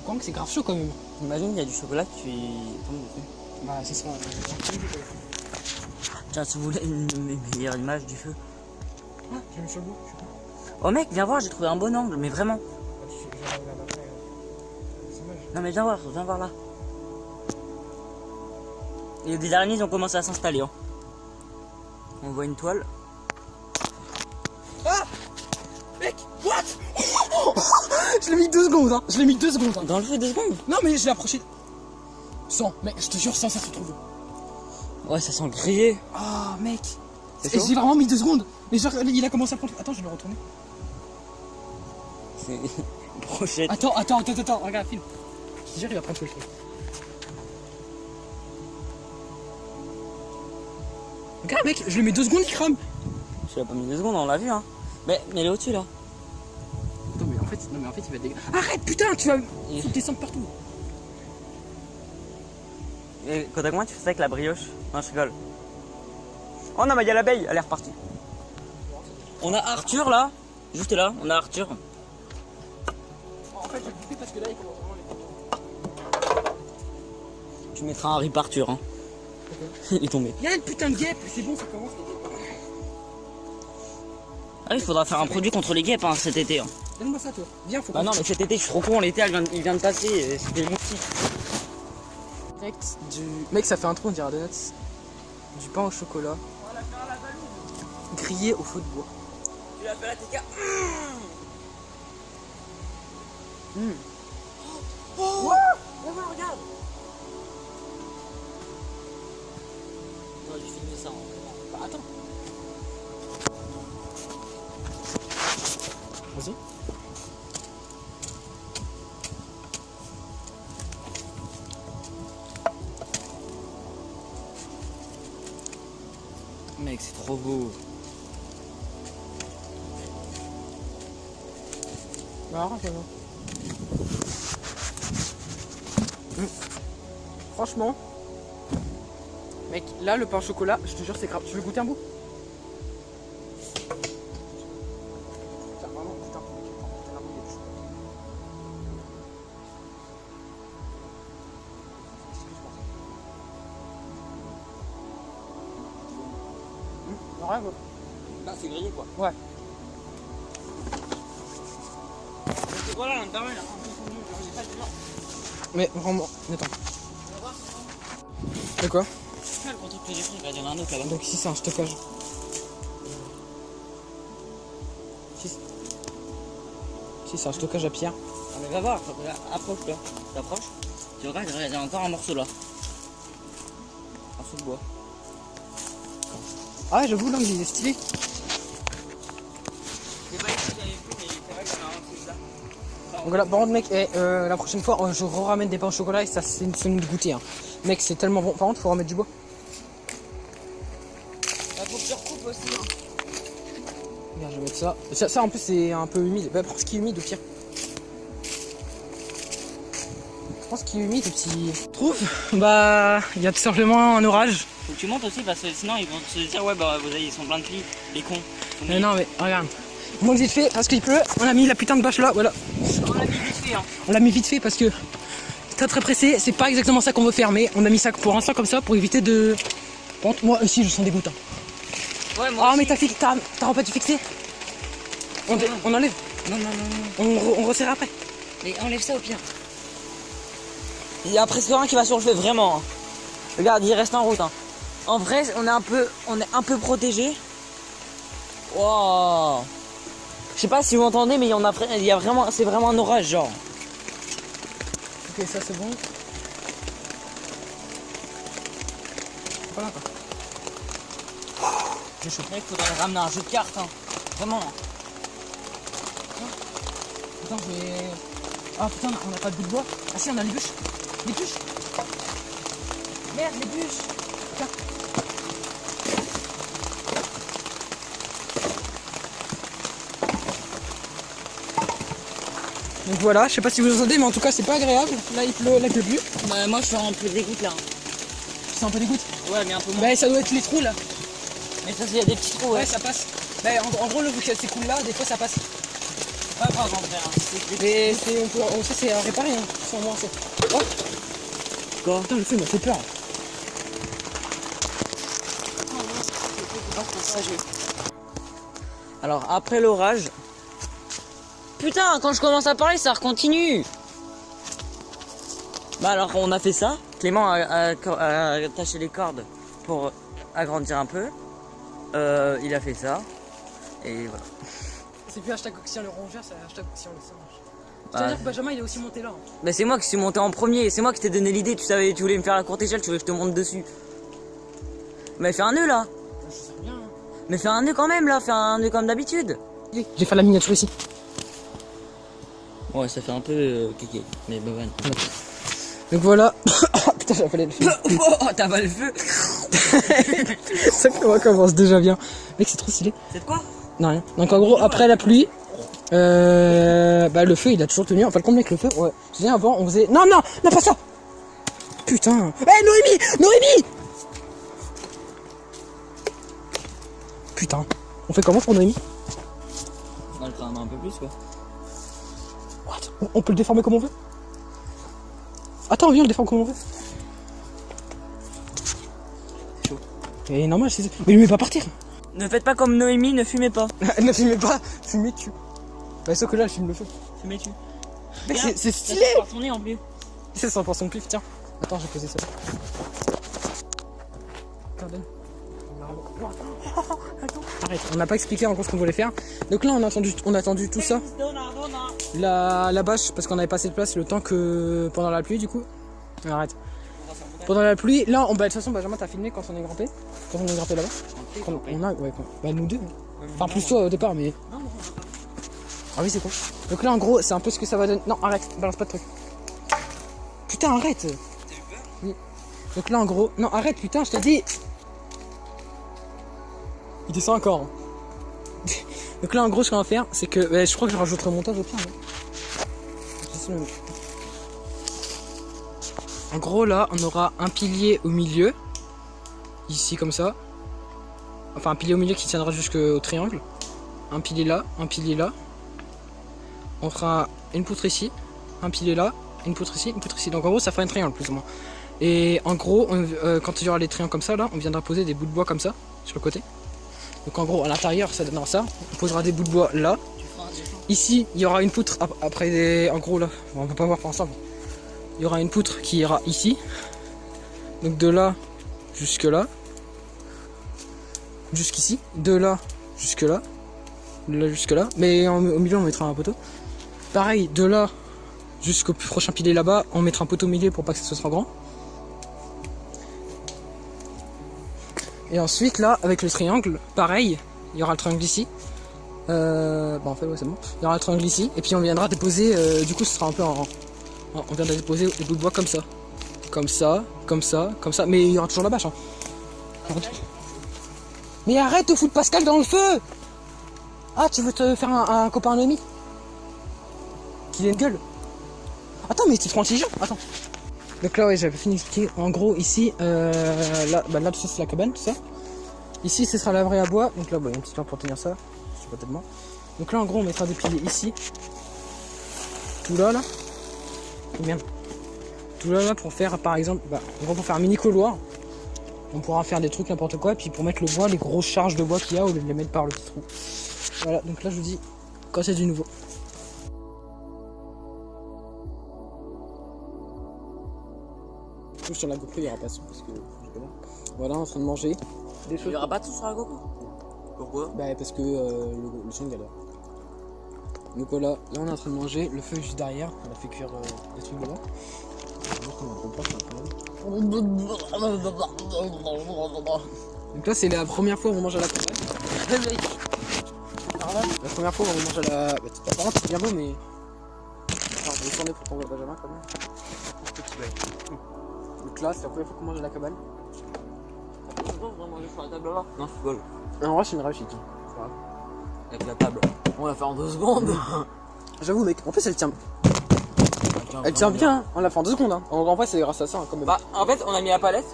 quand même que c'est grave chaud quand même. Imagine, il y a du chocolat qui tombe dessus. Bah, c'est ça. Tiens, si vous voulez une meilleure image du feu. Ah, j'ai mis sur le bout, je sais pas. Oh mec, viens voir, j'ai trouvé un bon angle, mais vraiment. Non mais viens voir là. Et des araignées ils ont commencé à s'installer. Hein. On voit une toile. Ah mec, what? Je l'ai mis 2 secondes, hein. Je l'ai mis 2 secondes. Hein. Dans le feu 2 secondes? Non mais je l'ai approché. 100, mec, je te jure, 100 ça se trouve. Ouais, ça sent grillé. Ah mec. C'est Et chaud. j'ai vraiment mis 2 secondes. Mais genre, il a commencé à prendre. Attends, je vais le retourner. C'est brochette. Attends, regarde, filme. Je te jure, il va prendre quelque chose. Regarde mec, je lui mets 2 secondes, il crame. Je l'ai pas mis 2 secondes, on l'a vu hein. Mais il est au-dessus là. Attends, mais en fait, il va dégager. Arrête, putain, tu vas. Il faut descendre partout. Et quand t'as comment tu fais ça avec la brioche? Non, je rigole. Oh non, mais il y a l'abeille, elle est repartie. On a Arthur là, juste là, on a Arthur. En fait, j'ai coupé parce que là, il faut vraiment les. Tu mettras un rip Arthur hein. Il est tombé. Il y a une putain de guêpe, c'est bon, ça commence. Ah oui, il faudra faire un produit contre les guêpes hein, cet été. Hein. Donne-moi ça, toi. Viens, faut Bah non, mais cet été, je suis trop con, l'été, il vient de passer, et c'était mon petit. Direct du. Mec, ça fait un trou, on dirait donuts. Du pain au chocolat. Grillé au feu de bois. Tu l'appelles à TK. Oh regarde. On va lui filmer ça. Bah, attends. Vas-y. Mec, c'est trop beau. Bah, arrête, là. Franchement, mec, là le pain au chocolat, je te jure, c'est grave. Tu veux goûter un bout? Tiens, vraiment, putain, t'as l'air de chaud. Non, rien, quoi. Là, c'est grillé quoi. Ouais. C'est quoi là, l'intérieur là? Mais vraiment, attends. De quoi? Le gros truc que j'ai pris, il y en a un autre là-bas. Donc ici c'est un stockage. Si c'est un stockage à pierre. Ah, mais va voir, approche-toi. T'approches, tu regardes, il y a encore un morceau là. Un morceau de bois. Ah ouais, j'avoue, là il est stylé. C'est pas ici que j'avais pris, mais c'est vrai qu'il y en a un truc là. Donc voilà, par contre mec, la prochaine fois je ramène des pains au chocolat et ça c'est une de goûter. Hein. Mec, c'est tellement bon. Par contre, faut remettre du bois. Bah, faut que tu recoupes aussi. Hein. Regarde, je vais mettre ça. Ça en plus c'est un peu humide. Bah, prends ce qui est humide au pire. Prends ce qui est humide, petit. Trouve. Bah, il y a tout simplement un orage. Faut que tu montes aussi parce que sinon ils vont se dire ouais bah vous avez, ils sont pleins de plis, les cons. Mais non mais regarde. Bon vite fait parce qu'il pleut, on a mis la putain de bâche là, voilà. On l'a mis vite fait hein. On l'a mis vite fait parce que très pressé, c'est pas exactement ça qu'on veut faire, mais on a mis ça pour l'instant comme ça pour éviter de. Par contre, moi aussi je sens dégoûtant. Ouais moi Ah aussi. mais t'as pas dû fixer. On enlève. Non. On resserre après. Mais enlève ça au pire. Il y a presque rien qui va sur le feu, vraiment. Hein. Regarde, il reste en route. Hein. En vrai, on est un peu protégé. Wow. Je sais pas si vous entendez, mais il y a vraiment, c'est vraiment un orage, genre. Ok, ça c'est bon. Voilà quoi. J'ai chaud. Mec, faudrait ramener un jeu de cartes, hein. Vraiment. Attends, je vais. Ah putain, on a pas de bout de bois. Ah si, on a les bûches. Les bûches. Merde, les bûches. Tiens. Donc voilà, je sais pas si vous entendez, mais en tout cas c'est pas agréable. Là il pleut plus. Bah, moi, je suis un peu dégoûté là. C'est un peu dégoûte. Ouais, mais un peu moins. Bah ça doit être les trous là. Mais ça, il y a des petits trous, Ouais, ouais. ça passe. Bah en gros, le vu que c'est cool là, des fois ça passe. Pas grave en vrai. Mais on sait c'est à réparer, hein. Sans moi, c'est. Oh Quoi? Putain, le feu m'a fait peur. Alors après l'orage. Putain, quand je commence à parler, ça continue. Bah alors on a fait ça. Clément a attaché les cordes pour agrandir un peu. Il a fait ça. Et voilà. C'est plus hashtag Oxien le rongeur, c'est hashtag Oxien le singe. Bah, C'est-à-dire que Benjamin il est aussi monté là. bah c'est moi qui suis monté en premier. C'est moi qui t'ai donné l'idée. Tu savais, tu voulais me faire la courte échelle, tu voulais que je te monte dessus. Mais fais un nœud là. Je sais rien. Hein. Mais fais un nœud quand même là. Fais un nœud comme d'habitude. J'ai fait la miniature ici. Ouais, ça fait un peu kéké. Mais bah ouais. Donc voilà. Putain, j'ai appelé le feu. Oh, t'as pas le feu. Ça commence déjà bien. Mec, c'est trop stylé. C'est de quoi? Non, rien. Donc en gros, après la pluie, bah le feu il a toujours tenu. Enfin, le compte mec, le feu, ouais. Je dis avant, on faisait. Non, non, non, pas ça. Putain. Eh, Noémie, Noémie. Putain. On fait comment pour Noémie? On va le faire un peu plus quoi. What? On peut le déformer comme on veut? Attends, viens, on le déforme comme on veut. C'est chaud. Et normal, c'est. Mais lui, il va pas partir. Ne faites pas comme Noémie, ne fumez pas. Ne filmez pas, fumez tu. Bah, sauf que là, je filme le feu. Fumez tu. Mais c'est stylé! Ça fait tourner en plus. C'est 100% pif, tiens. Attends, j'ai posé ça. Attends, donne. Arrête, on n'a pas expliqué encore ce qu'on voulait faire. Donc là, on a attendu tout ça. La bâche, parce qu'on avait pas assez de place le temps que pendant la pluie, du coup. Arrête. Pendant la pluie, là, bah, de toute façon, Benjamin, t'as filmé quand on est grimpé. Quand on est grimpé là-bas. On a, ouais, quoi. Bah, nous deux. Enfin, plus toi au départ, mais. Ah oui, c'est quoi? Donc là, en gros, c'est un peu ce que ça va donner. Non, arrête, balance pas de truc. Putain, arrête. Oui. Donc là, en gros, non, arrête, putain, je t'ai dit. Il descend encore. Hein. Donc là, en gros, ce qu'on va faire, c'est que. Bah, je crois que je rajouterai le montage au pire. Hein. En gros, là, on aura un pilier au milieu. Ici, comme ça. Enfin, un pilier au milieu qui tiendra jusqu'au triangle. Un pilier là, un pilier là. On fera une poutre ici, un pilier là, une poutre ici, une poutre ici. Donc en gros, ça fera un triangle plus ou moins. Et en gros, quand il y aura les triangles comme ça, là, on viendra poser des bouts de bois comme ça, sur le côté. Donc en gros, à l'intérieur, ça donnera ça. On posera des bouts de bois là. Ici, il y aura une poutre après des... En gros, là, on va pas voir pour ensemble. Il y aura une poutre qui ira ici. Donc de là jusque là. Jusqu'ici. De là jusque là. De là jusque là. Mais au milieu, on mettra un poteau. Pareil, de là jusqu'au prochain pilier là-bas, on mettra un poteau au milieu pour pas que ce soit trop grand. Et ensuite, là, avec le triangle, pareil, il y aura le triangle ici. Bah en fait, ouais, c'est bon. Il y aura le triangle ici. Et puis on viendra déposer, du coup, ce sera un peu en... On viendra déposer des bouts de bois comme ça. Comme ça, comme ça, comme ça. Mais il y aura toujours la bâche. Hein. Mais arrête de foutre Pascal dans le feu! Ah, tu veux te faire un copain ennemi? Qu'il ait une gueule. Attends, mais t'es trop intelligent. Attends. Donc là, ouais, j'avais fini d'expliquer. En gros, ici, là, bah, là, tout ça, c'est la cabane, tout ça. Ici, ce sera la vraie à bois. Donc là, bah, il y a une petite lampe pour tenir ça. Je sais pas tellement. Donc là, en gros, on mettra des piliers ici. Tout là, là. Oh, merde. Tout là, là, pour faire, par exemple, bah, en gros, pour faire un mini couloir. On pourra faire des trucs, n'importe quoi. Et puis pour mettre le bois, les grosses charges de bois qu'il y a, au lieu de les mettre par le petit trou. Voilà, donc là, je vous dis, quand c'est du nouveau. Sur la GoPro, il n'y aura pas ça parce que voilà, on est en train de manger des choses. Il y aura pas tout sur la GoPro. Pourquoi? Bah parce que le son galère. Donc voilà, là on est en train de manger, le feu est juste derrière, on a fait cuire des trucs dedans. Donc là c'est la première fois où on mange à la cabane. Alors là, la première fois où on mange à la... Bah, apparemment c'est bien beau mais... Enfin, je vais tourner pour qu'on voit Benjamin quand même. Donc là, c'est la première fois qu'on mange à la cabane. Tu peux vraiment manger sur la table là? Non, c'est cool. En vrai, c'est une réussite. Avec la table. On l'a fait en 2 secondes. J'avoue, mec, en plus, elle tient. Elle tient bien, hein. On l'a fait en 2 secondes. Hein. En vrai, c'est grâce à ça, hein, quand même. Bah, en fait, on a mis la palette.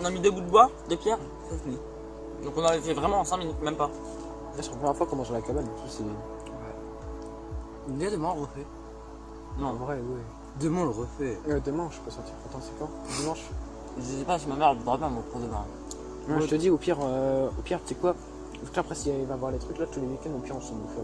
On a mis 2 bouts de bois, 2 pierres. C'est fini. Donc, on avait fait vraiment en 5 minutes, même pas. Là, c'est la première fois qu'on mange à la cabane. C'est... Dès demain, on refait. Non, en vrai, oui. Demain, on le refait. Demain, je peux sortir. Attends, c'est quand? Dimanche. Je sais pas si ma mère elle voudra pas me pour demain. Non, je te dis, au pire, tu sais quoi? Après, si elle va voir les trucs là tous les week-ends, au pire, on s'en fait.